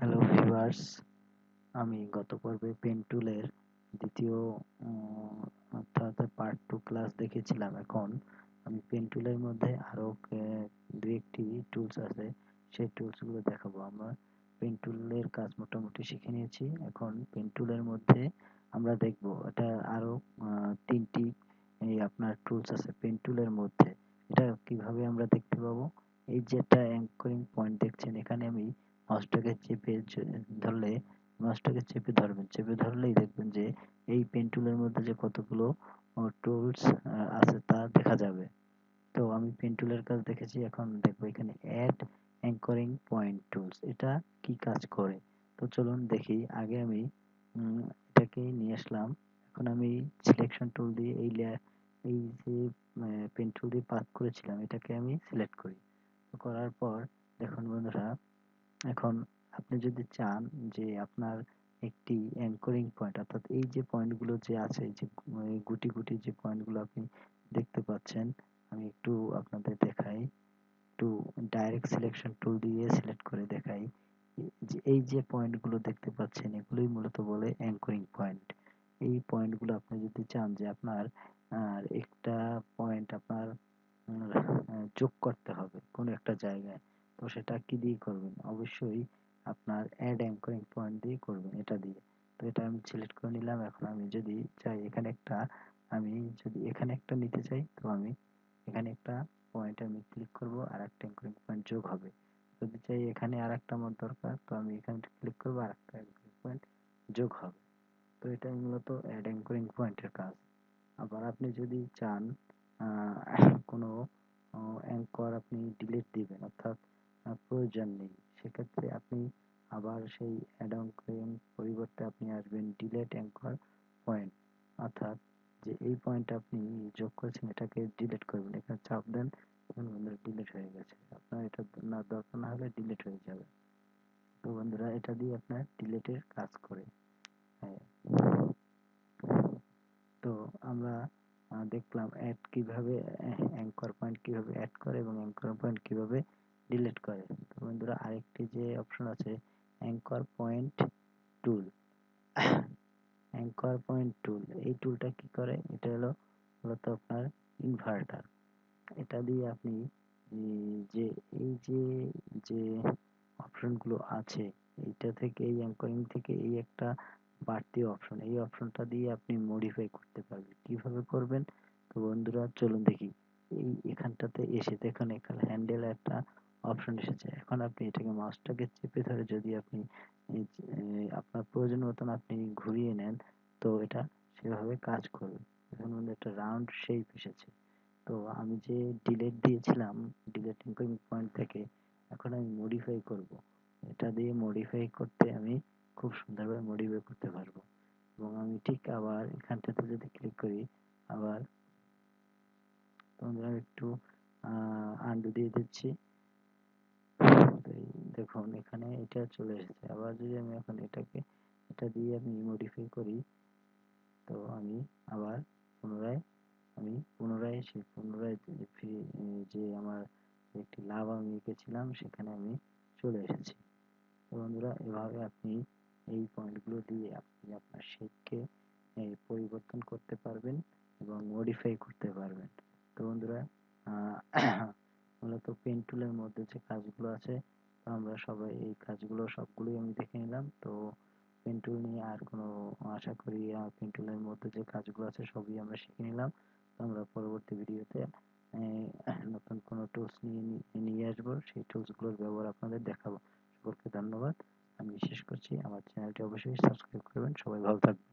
Hello viewers, আমি গত পর্বে পেন টুলের দ্বিতীয় অর্থাৎ পার্ট 2 ক্লাস দেখেছিলাম। এখন আমি পেন টুলের মধ্যে আরো দুই একটি টুলস আছে, সেই টুলসগুলো দেখাবো। আমরা পেন টুলের কাজ মোটামুটি শিখে নিয়েছি। এখন পেন টুলের মধ্যে আমরা দেখব এটা আরো তিনটি এই আপনার টুলস আছে পেন টুলের মধ্যে। এটা কিভাবে আমরা দেখতে পাবো? এই যে একটা অ্যাঙ্করিং পয়েন্ট দেখছেন, এখানে আমি মাউসটাকে ধরলে মাউসটাকে চেপে ধরবেন, চেপে ধরলেই দেখবেন যে এই পেন টুলের মধ্যে যে কতগুলো টুলস আছে তা দেখা যাবে। তো আমি পেন টুলের কাজ দেখেছি, এখন দেখবো এখানে অ্যাড অ্যাঙ্করিং পয়েন্ট টুলস এটা কি কাজ করে। তো চলুন দেখি। আগে আমি এটাকে নিয়ে আসলাম। এখন আমি সিলেকশন টুল দিয়ে এই যে পেন টুল দিয়ে পাথ করেছিলাম এটাকে আমি সিলেক্ট করি। তো করার পর দেখুন বন্ধুরা, এখন আপনি যদি চান যে আপনার একটি অ্যাঙ্করিং পয়েন্ট অর্থাৎ এই যে পয়েন্টগুলো যে আছে, এই যে গুটি গুটি যে পয়েন্টগুলো আপনি দেখতে পাচ্ছেন, আমি একটু আপনাদের দেখাই। একটু ডাইরেক্ট সিলেকশন টুল দিয়ে সিলেক্ট করে দেখাই। এই যে পয়েন্টগুলো দেখতে পাচ্ছেন এগুলোই মূলত বলে অ্যাঙ্করিং পয়েন্ট। এই পয়েন্টগুলো আপনি যদি চান যে আপনার একটা পয়েন্ট আপনার যোগ করতে হবে কোনো একটা জায়গায়, তো সেটা কি দিয়ে করবেন? অবশ্যই আপনার অ্যাড অ্যাঙ্করিং পয়েন্ট দিয়ে করবেন, এটা দিয়ে। তো এটা আমি সিলেক্ট করে নিলাম। এখন আমি যদি চাই আমি যদি এখানে একটা নিতে চাই, তো আমি এখানে একটা পয়েন্ট আমি ক্লিক করব, আর একটা অ্যাঙ্করিং পয়েন্ট যোগ হবে। যদি চাই এখানে আর একটা আমার দরকার, তো আমি এখানে ক্লিক করবো, আর একটা অ্যাঙ্করিং পয়েন্ট যোগ হবে। তো এটাই মূলত অ্যাড অ্যাঙ্করিং পয়েন্টের কাজ। আবার আপনি যদি চান কোনো অ্যাঙ্কর আপনি ডিলিট দিবেন, অর্থাৎ প্রয়োজন নেই, সেক্ষেত্রে আপনি আবার সেই অ্যাড অ্যাঙ্করিং পরিবর্তে আপনি আসবেন ডিলিট অ্যাঙ্কর পয়েন্ট, অর্থাৎ যে এই পয়েন্ট আপনি যোগ করেছেন এটাকে ডিলিট করবেন। এখানে চাপ দেন, দেখুন বন্ধুরা ডিলিট হয়ে গেছে। আপনার এটা না দরকার না হলে ডিলিট হয়ে যাবে। তো বন্ধুরা এটা দিয়ে আপনার ডিলিটের কাজ করে। হ্যাঁ, তো আমরা দেখলাম অ্যাড কিভাবে অ্যাঙ্কর পয়েন্ট কিভাবে অ্যাড করে এবং অ্যাঙ্কর পয়েন্ট কিভাবে ডিলিট করে। তো বন্ধুরা আরেকটি যে অপশন আছে anchor point tool. Anchor point tool, এই টুলটা কি করে? এটা হলো মূলত আপনার ইনভার্টার। এটা দিয়ে আপনি যে এই যে যে অপশনগুলো আছে, এইটা থেকে এই অ্যাঙ্করিং থেকে এই একটা বাড়তি অপশন, এই অপশনটা দিয়ে আপনি মডিফাই করতে পারবেন। কিভাবে করবেন? তো বন্ধুরা চলুন দেখি। এই এখানটাতে এসে দেখুন এখানে হ্যান্ডেল একটা অপশন এসেছে। এখন আপনি এটাকে মাউসটাকে চেপে ধরে যদি আপনি আপনার প্রয়োজন মতন আপনি ঘুরিয়ে নেন, তো এটা সেভাবে কাজ করবে। এখন বন্ধু একটা রাউন্ড শেপ এসেছে। তো আমি যে ডিলেট দিয়েছিলাম ডিলেটিং পয়েন্ট থেকে, এখন আমি মডিফাই করব। এটা দিয়ে মডিফাই করতে আমি খুব সুন্দরভাবে মডিফাই করতে পারবো। এবং আমি ঠিক আবার এখানটাতে যদি ক্লিক করি, আবার তোমরা একটু আন্ডু দিয়ে দিচ্ছি। তো দেখুন এখানে এটা চলে এসেছে। আবার যদি আমি এখন এটা দিয়ে আমি মডিফাই করি, তো আমি আবার পুনরায় পুনরায় যে আমার একটি লাভ আমি এঁকেছিলাম সেখানে আমি চলে এসেছি। তো বন্ধুরা এভাবে আপনি এই পয়েন্টগুলো দিয়ে আপনি আপনার শেপকে পরিবর্তন করতে পারবেন এবং মডিফাই করতে পারবেন। তো বন্ধুরা মূলত পেন টুলের মধ্যে যে কাজগুলো আছে, তো আমরা সবাই এই কাজগুলো সবগুলোই আমি দেখে নিলাম। তো পেন টুল নিয়ে আর কোনো আশা করি পেন টুলের মধ্যে যে কাজগুলো আছে সবই আমরা শিখে নিলাম। তো আমরা পরবর্তী ভিডিওতে নতুন কোনো টুলস নিয়ে আসবো, সেই টুলসগুলোর ব্যবহার আপনাদের দেখাবো। সকলকে ধন্যবাদ। আমি শেষ করছি। আমার চ্যানেলটি অবশ্যই সাবস্ক্রাইব করবেন। সবাই ভালো থাকবেন।